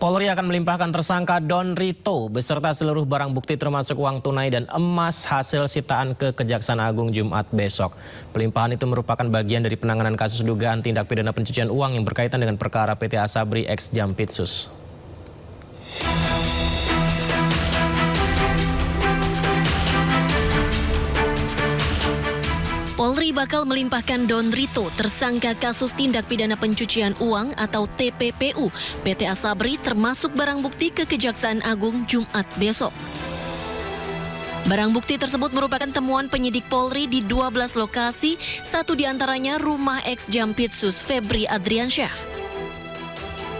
Polri akan melimpahkan tersangka Don Rito beserta seluruh barang bukti termasuk uang tunai dan emas hasil sitaan ke Kejaksaan Agung Jumat besok. Pelimpahan itu merupakan bagian dari penanganan kasus dugaan tindak pidana pencucian uang yang berkaitan dengan perkara PT Asabri X Jampitsus. Polri bakal melimpahkan Don Rito, tersangka kasus tindak pidana pencucian uang atau TPPU, PT Asabri termasuk barang bukti ke Kejaksaan Agung Jumat besok. Barang bukti tersebut merupakan temuan penyidik Polri di 12 lokasi, satu diantaranya rumah ex Jampitsus Febri Adriansyah.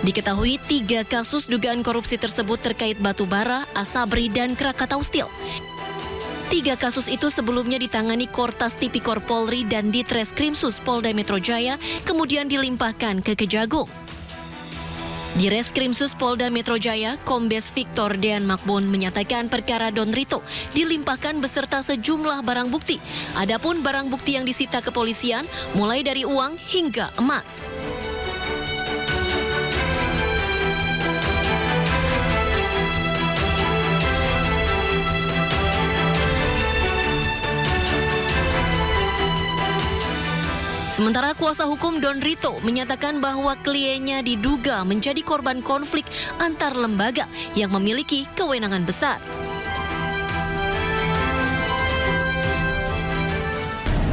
Diketahui 3 kasus dugaan korupsi tersebut terkait batubara, Asabri, dan Krakatau Steel. 3 kasus itu sebelumnya ditangani Kortas Tipikor Polri dan Ditreskrimsus Polda Metro Jaya, kemudian dilimpahkan ke Kejagung. Di Reskrimsus Polda Metro Jaya, Kombes Victor Dean Makbon menyatakan perkara Don Rito dilimpahkan beserta sejumlah barang bukti. Adapun barang bukti yang disita kepolisian mulai dari uang hingga emas. Sementara kuasa hukum Don Rito menyatakan bahwa kliennya diduga menjadi korban konflik antar lembaga yang memiliki kewenangan besar.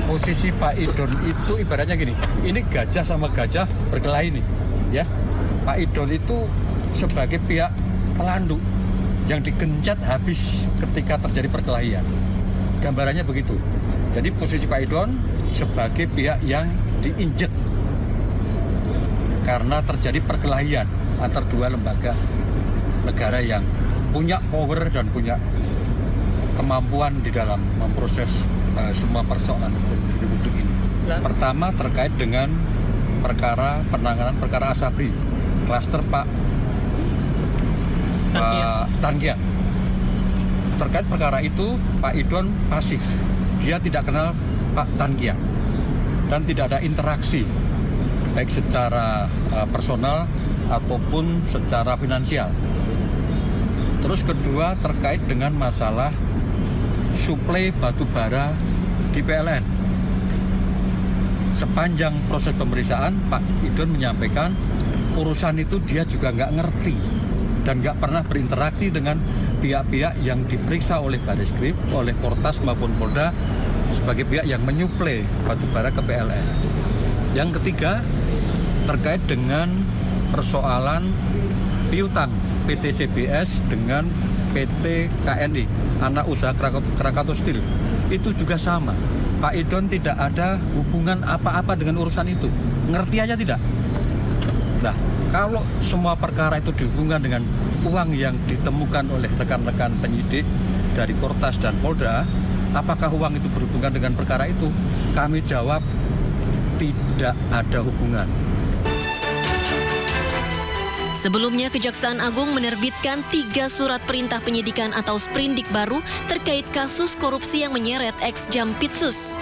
Posisi Pak Idon itu ibaratnya gini, ini gajah sama gajah berkelahi nih, ya. Pak Idon itu sebagai pihak pelandu yang digencat habis ketika terjadi perkelahian. Gambarannya begitu. Jadi posisi Pak Idon sebagai pihak yang diinjek karena terjadi perkelahian antar 2 lembaga negara yang punya power dan punya kemampuan di dalam memproses semua persoalan publik ini. Pertama terkait dengan penanganan perkara Asabri, klaster Pak Tangia. Terkait perkara itu Pak Idon pasif. Dia tidak kenal Pak Tangia dan tidak ada interaksi baik secara personal ataupun secara finansial. Terus kedua terkait dengan masalah suplai batu bara di PLN. Sepanjang proses pemeriksaan Pak Idon menyampaikan urusan itu dia juga nggak ngerti dan nggak pernah berinteraksi dengan pihak-pihak yang diperiksa oleh Bareskrim, oleh Kortas maupun Polda sebagai pihak yang menyuplai batubara ke PLN. Yang ketiga terkait dengan persoalan piutang PT CBS dengan PT KNI, anak usaha Krakatau Steel. Itu juga sama. Pak Idon tidak ada hubungan apa-apa dengan urusan itu. Ngerti aja tidak? Nah, kalau semua perkara itu dihubungkan dengan uang yang ditemukan oleh rekan-rekan penyidik dari Kortas dan Polda, apakah uang itu berhubungan dengan perkara itu? Kami jawab tidak ada hubungan. Sebelumnya, Kejaksaan Agung menerbitkan 3 surat perintah penyidikan atau sprindik baru terkait kasus korupsi yang menyeret ex Jampitsus.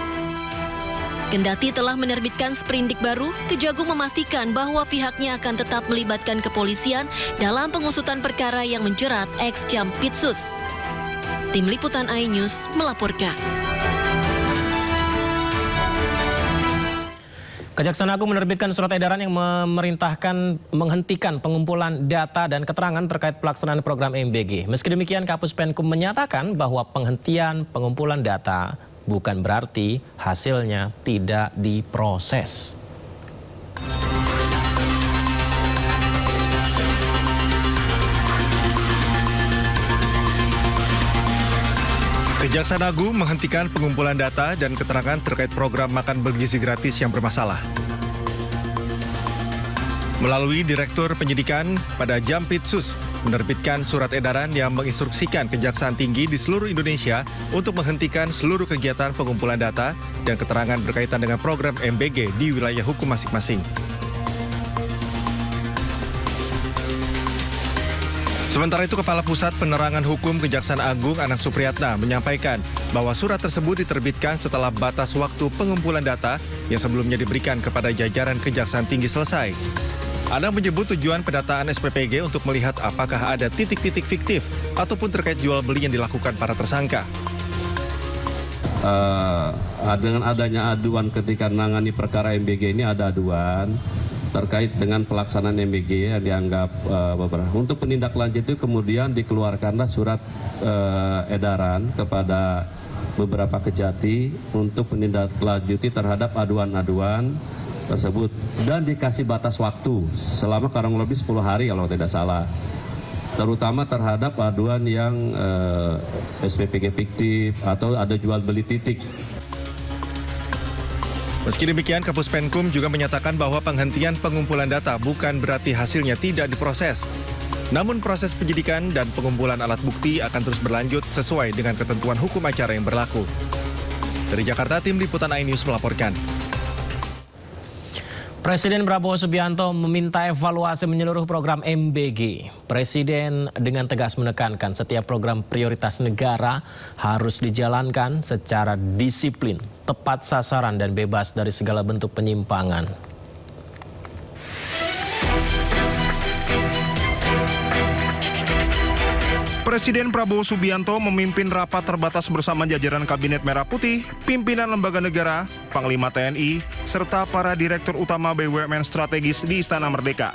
Kendati telah menerbitkan sprindik baru, Kejagung memastikan bahwa pihaknya akan tetap melibatkan kepolisian dalam pengusutan perkara yang menjerat ex Jampitsus. Tim Liputan iNews melaporkan. Kejaksaan Agung menerbitkan surat edaran yang memerintahkan menghentikan pengumpulan data dan keterangan terkait pelaksanaan program MBG. Meski demikian, Kapus Penkum menyatakan bahwa penghentian pengumpulan data bukan berarti hasilnya tidak diproses. Kejaksaan Agung menghentikan pengumpulan data dan keterangan terkait program makan bergizi gratis yang bermasalah. Melalui Direktur Penyidikan pada Jampitsus menerbitkan surat edaran yang menginstruksikan Kejaksaan Tinggi di seluruh Indonesia untuk menghentikan seluruh kegiatan pengumpulan data dan keterangan berkaitan dengan program MBG di wilayah hukum masing-masing. Sementara itu, Kepala Pusat Penerangan Hukum Kejaksaan Agung Anang Supriyatna menyampaikan bahwa surat tersebut diterbitkan setelah batas waktu pengumpulan data yang sebelumnya diberikan kepada jajaran Kejaksaan Tinggi selesai. Anang menyebut tujuan pendataan SPPG untuk melihat apakah ada titik-titik fiktif ataupun terkait jual beli yang dilakukan para tersangka. Dengan adanya aduan ketika menangani perkara MBG ini ada aduan terkait dengan pelaksanaan MBG yang dianggap beberapa. Untuk penindaklanjut itu kemudian dikeluarkanlah surat edaran kepada beberapa kejati untuk menindaklanjuti terhadap aduan-aduan tersebut dan dikasih batas waktu selama kurang lebih 10 hari kalau tidak salah, terutama terhadap aduan yang SPPG fiktif atau ada jual beli titik. Meski demikian, Kapus Penkum juga menyatakan bahwa penghentian pengumpulan data bukan berarti hasilnya tidak diproses. Namun proses penyidikan dan pengumpulan alat bukti akan terus berlanjut sesuai dengan ketentuan hukum acara yang berlaku. Dari Jakarta, Tim Liputan iNews melaporkan. Presiden Prabowo Subianto meminta evaluasi menyeluruh program MBG. Presiden dengan tegas menekankan setiap program prioritas negara harus dijalankan secara disiplin, tepat sasaran dan bebas dari segala bentuk penyimpangan. Presiden Prabowo Subianto memimpin rapat terbatas bersama jajaran Kabinet Merah Putih, pimpinan lembaga negara, Panglima TNI, serta para Direktur Utama BUMN strategis di Istana Merdeka.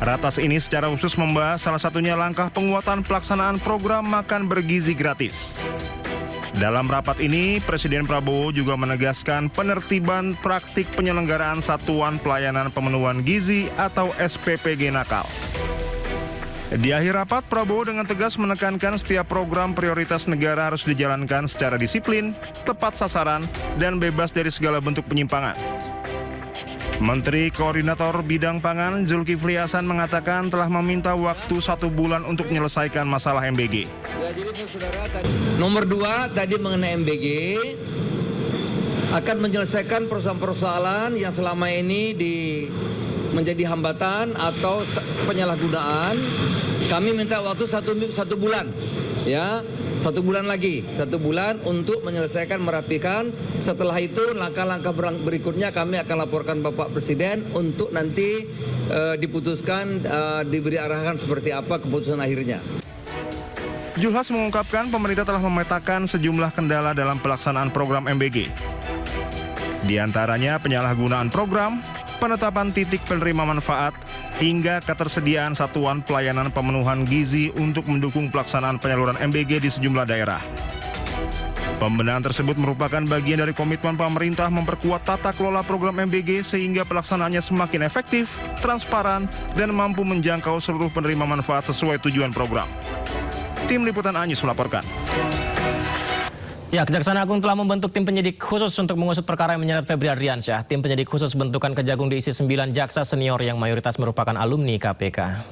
Ratas ini secara khusus membahas salah satunya langkah penguatan pelaksanaan program makan bergizi gratis. Dalam rapat ini, Presiden Prabowo juga menegaskan penertiban praktik penyelenggaraan Satuan Pelayanan Pemenuhan Gizi atau SPPG nakal. Di akhir rapat, Prabowo dengan tegas menekankan setiap program prioritas negara harus dijalankan secara disiplin, tepat sasaran, dan bebas dari segala bentuk penyimpangan. Menteri Koordinator Bidang Pangan Zulkifli Hasan mengatakan telah meminta waktu 1 bulan untuk menyelesaikan masalah MBG. Ya, jadi saudara, nomor 2 tadi mengenai MBG akan menyelesaikan persoalan-persoalan yang selama ini menjadi hambatan atau penyalahgunaan. Kami minta waktu 1 bulan, ya, 1 bulan lagi, 1 bulan untuk menyelesaikan, merapikan. Setelah itu langkah-langkah berikutnya kami akan laporkan Bapak Presiden untuk nanti diputuskan, diberi arahan seperti apa keputusan akhirnya. Julhas mengungkapkan pemerintah telah memetakan sejumlah kendala dalam pelaksanaan program MBG. Di antaranya penyalahgunaan program, penetapan titik penerima manfaat, hingga ketersediaan satuan pelayanan pemenuhan gizi untuk mendukung pelaksanaan penyaluran MBG di sejumlah daerah. Pembenahan tersebut merupakan bagian dari komitmen pemerintah memperkuat tata kelola program MBG sehingga pelaksanaannya semakin efektif, transparan, dan mampu menjangkau seluruh penerima manfaat sesuai tujuan program. Tim Liputan iNews melaporkan. Ya, Kejaksaan Agung telah membentuk tim penyidik khusus untuk mengusut perkara yang menyeret Febri Ardiansyah. Tim penyidik khusus bentukan Kejagung diisi 9 jaksa senior yang mayoritas merupakan alumni KPK.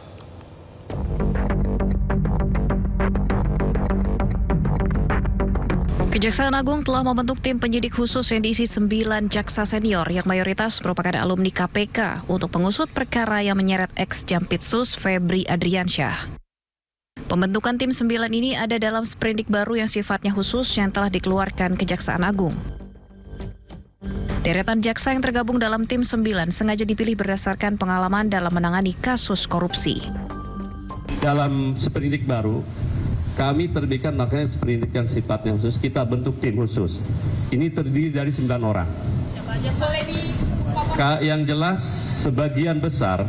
Kejaksaan Agung telah membentuk tim penyidik khusus yang diisi 9 jaksa senior yang mayoritas merupakan alumni KPK untuk mengusut perkara yang menyeret ex-Jampitsus Febri Ardiansyah. Pembentukan tim 9 ini ada dalam sprindik baru yang sifatnya khusus yang telah dikeluarkan Kejaksaan Agung. Deretan jaksa yang tergabung dalam tim 9 sengaja dipilih berdasarkan pengalaman dalam menangani kasus korupsi. Dalam sprindik baru, kami terbitkan makanya sprindik yang sifatnya khusus, kita bentuk tim khusus. Ini terdiri dari 9 orang. Yang jelas sebagian besar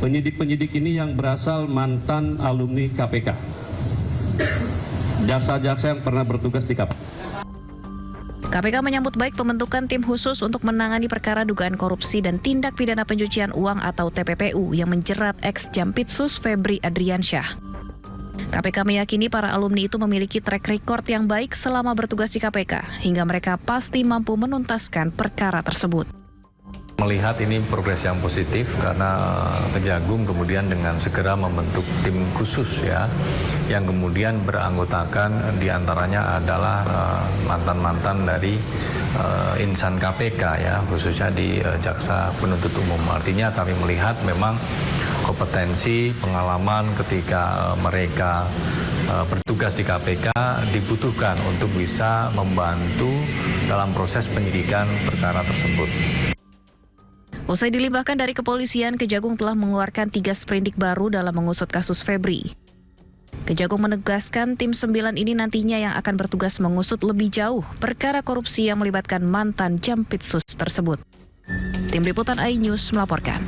penyidik-penyidik ini yang berasal mantan alumni KPK. Jaksa-jaksa yang pernah bertugas di KPK. KPK menyambut baik pembentukan tim khusus untuk menangani perkara dugaan korupsi dan tindak pidana pencucian uang atau TPPU yang menjerat ex-Jampitsus Febri Ardiansyah. KPK meyakini para alumni itu memiliki track record yang baik selama bertugas di KPK, hingga mereka pasti mampu menuntaskan perkara tersebut. Melihat ini progres yang positif karena Kejagung kemudian dengan segera membentuk tim khusus ya, yang kemudian beranggotakan diantaranya adalah mantan-mantan dari insan KPK ya, khususnya di Jaksa Penuntut Umum. Artinya kami melihat memang kompetensi, pengalaman ketika mereka bertugas di KPK dibutuhkan untuk bisa membantu dalam proses penyidikan perkara tersebut. Usai dilimpahkan dari kepolisian, Kejagung telah mengeluarkan 3 sprindik baru dalam mengusut kasus Febri. Kejagung menegaskan tim 9 ini nantinya yang akan bertugas mengusut lebih jauh perkara korupsi yang melibatkan mantan Jampitsus tersebut. Tim Liputan iNews melaporkan.